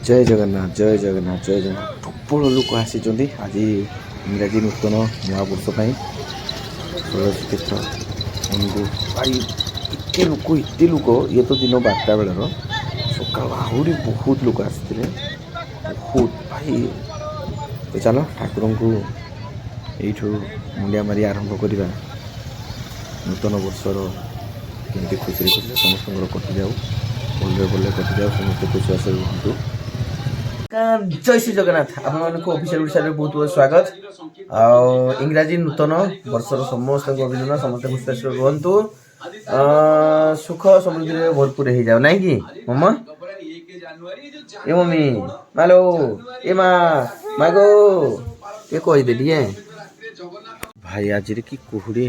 जय जगन्नाथ जय जगन्नाथ जय जगन्नाथ प्रबल लोक आसी आज इंग्राजी नूतन नୂଆ ବର୍ଷ ପାଇଁ ଷୋଡ଼ଶୀ ତୀର୍ଥ ଆମକୁ ଭାଇ ଏତେ ଲୋକ ଇଏ ତ ଦିନ 12ଟା ବେଳର ସକାଳୁ ଆହୁରି ବହୁତ ଲୋକ ଆସିଥିଲେ ବହୁତ ଭାଇ ତ ଚାଲ ଠାକୁରଙ୍କୁ ଏଇଠୁ ମୁଣ୍ଡିଆ ମାରି ଆରମ୍ଭ କରିବା ନୂତନ ବର୍ଷର କେମିତି ଖୁସିରେ ସମସ୍ତଙ୍କର କଟିଯାଉ ଭଲରେ କଟିଯାଉ ସମସ୍ତେ ଖୁସି ଆସରେ ରୁହନ୍ତୁ। जय श्री जगन्नाथ आपको ऑफिशियल ओडिशा रे बहुत बहुत स्वागत इंग्राजी नूतन वर्षर समस्त अभिनंदन समस्त खुशी रुहतु सुख समृद्धि भरपूर हो जाओ ना कि मम्मा ए मम्मी मालो ए मागो ये कहीदेली भाई आज कि कुहुड़ी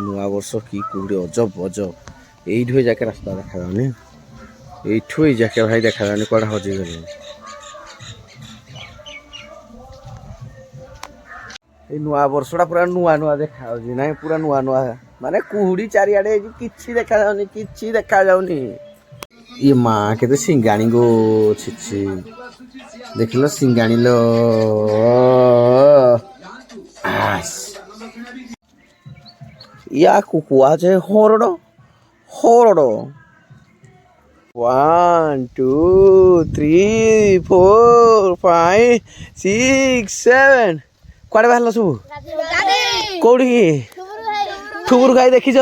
नुआ वर्ष कि कुहुड़ी अजब अजब यू जाके रास्ता देखा जाऊनी यू जाके भाई देखा जाऊनी कौन हजिगले नुआ वर्षटा पूरा नुआ नुआ देखा ना पूरा नुआ नुआ माने कुहुड़ी चारिआडे किछि देखा जाउनी ये माँ के सिंगाणी गो छिछि देख लो सिंगाणी लो या कुकुआ जे हरड़ हरड़ 1 2 3 4 5 6 7 कुआड़े बाहर सब कौड़ी ठुबुर गाई देखीच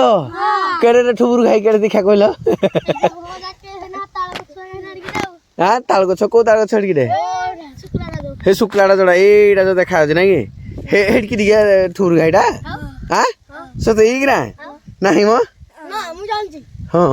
केड़े ठुबुर गाई केड़े देखा कहल हाँ ताल गछ कौ ताल गछ हे शुक्लाड़ा जोड़ा एटा जो देखा ना कि हेटकी ठुबुर गाईटा हाँ सत ना नहीं मो हाँ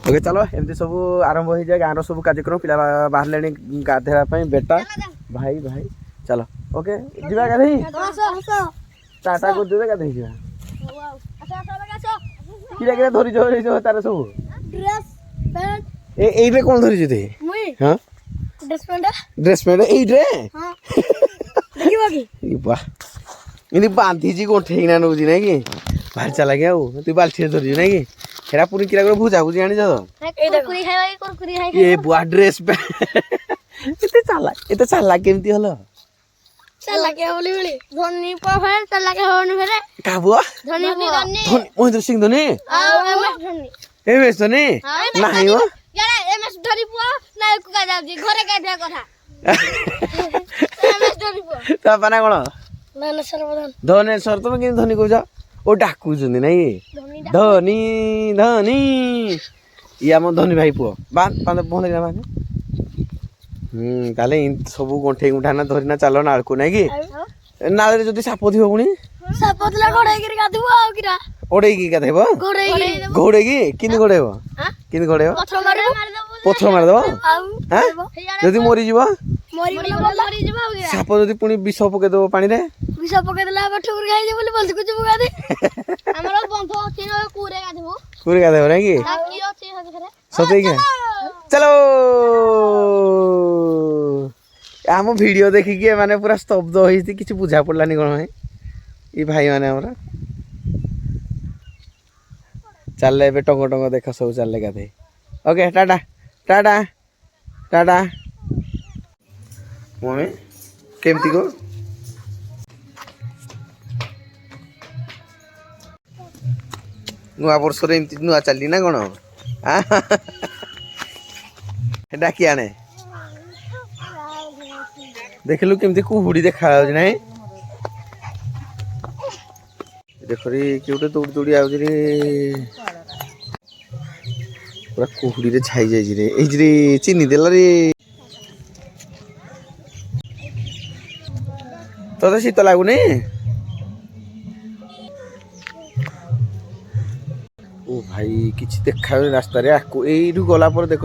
ओके चलो एमती सब आरंभ हो जाए गाँव सब कार्यक्रम पिला बाहर गाधेवा बेटा भाई भाई चलो ओके जीवा गाधे टाटा को देवे गाधे किरा धरी तार सब एइरे कौन धरी जे हां ड्रेस पैंट एइरे हां देखिबा की वाह इनी बांधी जी गोठेइना नउजी नै कि भार चला गया तू बाल्टी धरी नै कि हेरा पूरी किरा को भुजा भुजी आनी जा कुरकुरी खाई ये बुआ ड्रेस एते चाला केमती हलो चाला के होली होली धनी पर चाला के होनी फेरे का बुआ धनी महेंद्र सिंह धनी एम एस धनी नाही हो यार एम एस धनी पुआ ना को का जाजी घरे का दिया कथा एम एस धनी पुआ ता पाना कोन धनेश्वर तुम कि धनी को जा ओ डाकू जंदी नाही धनी धनी या म धनी भाई पुआ बान पान बोले ना बान ताले सब गोठे उठाना धरिना चलो नाल को नाही कि नाल रे जदी साप थिबो पुनी साप थला घोड़े गिर गाधबो आ किरा ओडे की गाधबो घोड़े की किन घोड़ेबो किन घोड़ेबो पत्थर मार दबो हां जदी मरि जीवो साप जदी पुनी विष पके दबो पानी रे विष पके देला ठुर गाई जे बोली बोलती कुछ गाधे हमरो बंध अछि न कुरे गाधबो नाही कि की अछि हजरे सते के चलो आम वीडियो देखिए माने पूरा स्तब्ध होई किछि बुझा पड़लानी कोन है ई भाई माने हमरा चल ए टंग टंग देख सब चल गाधे ओके टाटा टाटा टाटा मम्मी केमती को नुआ वर्ष रे एमती नुआ चली ना कोन डाकी आने देखलु केमती कुहुड़ी देखा ना देखरी किउटे दौड़ी दौड़ी आउछ रे पूरा कुहुड़ी रे छाई जाई रे एज रे चिनी देला रे तो शीत लगुनि ओ भाई किसी देखा रास्ता रे यू गला पर देख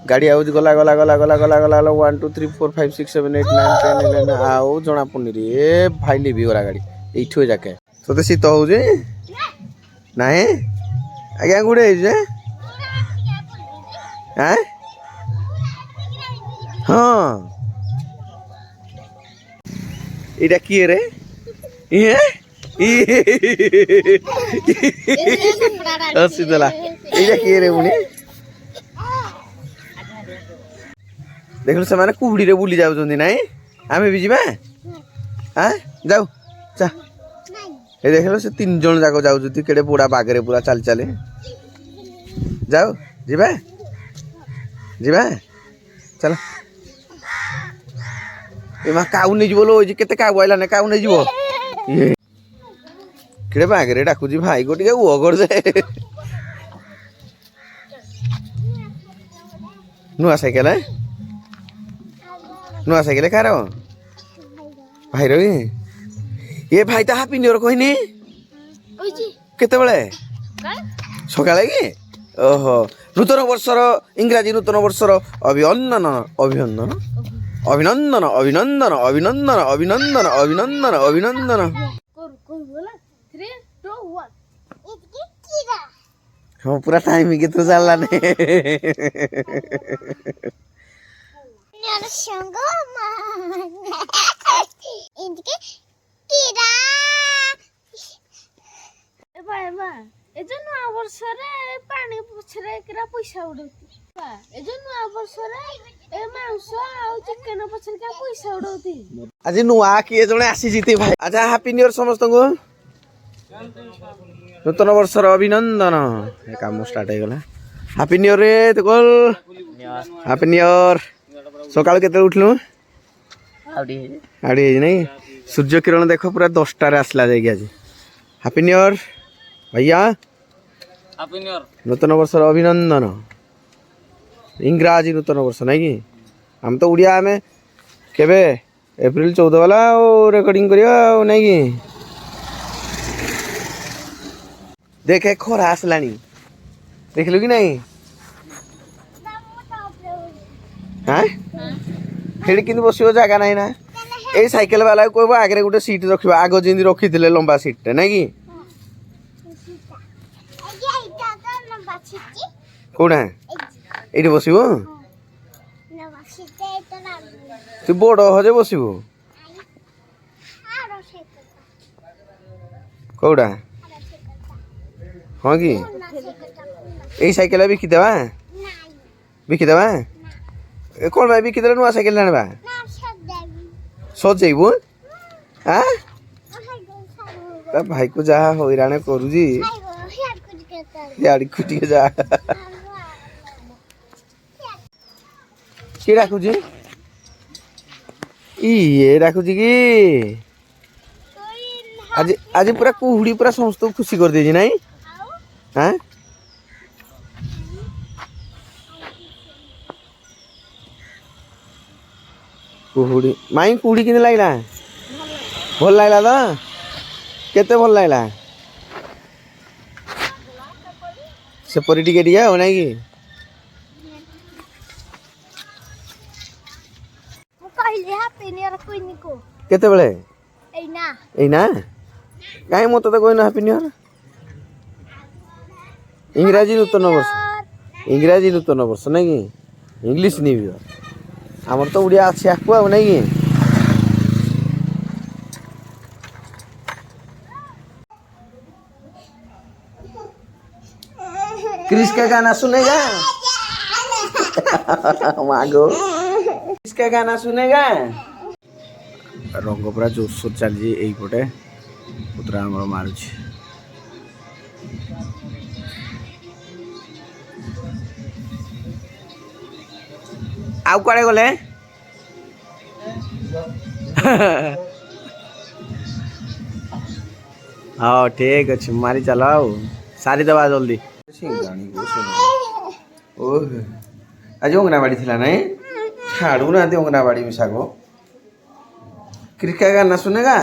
गाड़ी आउज गला गला गला गला गला गला 1 2 3 4 5 6 7 8 9 10 11 आओ जना पड़नी रे भाई लिबी गला गाड़ी एठो जाके तोते शीत हो जे नाही आज्ञा गुडे जे हैं हां इडा की रे ये हसीदेला इडा की रे मुनी देखल से माने कुहुड़ी रे बुली जाउछन्ती नाही आमे भी जिबा हां जाऊ जा ए देखलो से 3 जण जाको जाउछती केडे पोडा बागरे पूरा चाल चाले जाऊ जिबा जिबा चल ए मा काउ नै जिवलो ओइ केते काउ आइला ने काउ नै जिवो केडे बागरे डाकुजी भाई को टिके ओगर जाए नुआ साइकेल है नुआ साइकेल कार भाई रही ये भाई तो हापी न्यू इयर कहनी केते बेले सकाळे कि ओहो नूतन वर्षर इंग्राजी नूतन वर्षर अभिनंदन अभिनंदन अभिनंदन अभिनंदन अभिनंदन अभिनंदन अभिनंदन अभिनंदन हाँ पूरा टाइम ही तो चलला ने आज नुआ किए जने आसी जीते भाई अच्छा हैप्पी न्यू ईयर समस्त को नूतन वर्षर अभिनंदन काम स्टार्ट हो गला हैप्पी न्यू ईयर रे तकोल हैप्पी न्यू ईयर सकाळ केते उठलु आडी नहीं सूर्य किरण देखो पूरा 10टा रे आसला जाय आज हैप्पी न्यू ईयर भैया हैप्पी न्यू ईयर नूतन वर्षर अभिनंदन इंग्राजी नूतन वर्ष नहीं कि हम तो उड़िया में केबे एप्रिल 14 वाला रेकर्डिंग करिया नहीं कि देखे खरा आसलानी देख लो कि नहीं हाँ हेड़ी किंतु बसियो जगह नहीं ना ए साइकिल वाला को कहबो आगे गोटे सीट रखिबा आगो जिंदी रखी थिले लंबा सीट टे नहीं कि कोना एठी बसिबो तू बड़ हजे बसिबो कोडा हाँ कि यही साइकेल बिकिदेवा बिकिदेवा कौन भाई बिकिदे नुआ साइकेल आनवा सजेबू हाँ भाई को जहाँ हईराण करुजी खुटी जा किए डाकुजी ये डाकुजी कि आज आज पूरा कुहुड़ी पूरा समस्त खुशी कर दे नहीं हाँ कुहुड़ी माई कुहुड़ी किने लागला भल लागला तो केते भल लागला से परी टिके टिके हो नहीं कि केते बेले एना काहे मत तो कोई ना हैप्पी न्यू ईयर इंग्राजी नूतन वर्ष नहीं कि इंग्लिश न्यू ईयर आमर तो उड़िया अच्छी आकु आ नहीं कि क्रिस का गाना सुनेगा मागो क्रिस का गाना सुनेगा रंग पूरा जोरसोर चली यहीपटे पुतरा आम मारुଛି आउ कड़े गले हाँ ठीक अच्छे मारी चल आउ सारी दबा जल्दी आज अंगनाबाड़ी थी ना छाड़ू ना अंगनाबाड़ी मिसा को क्रिकेट गाना सुनेगा।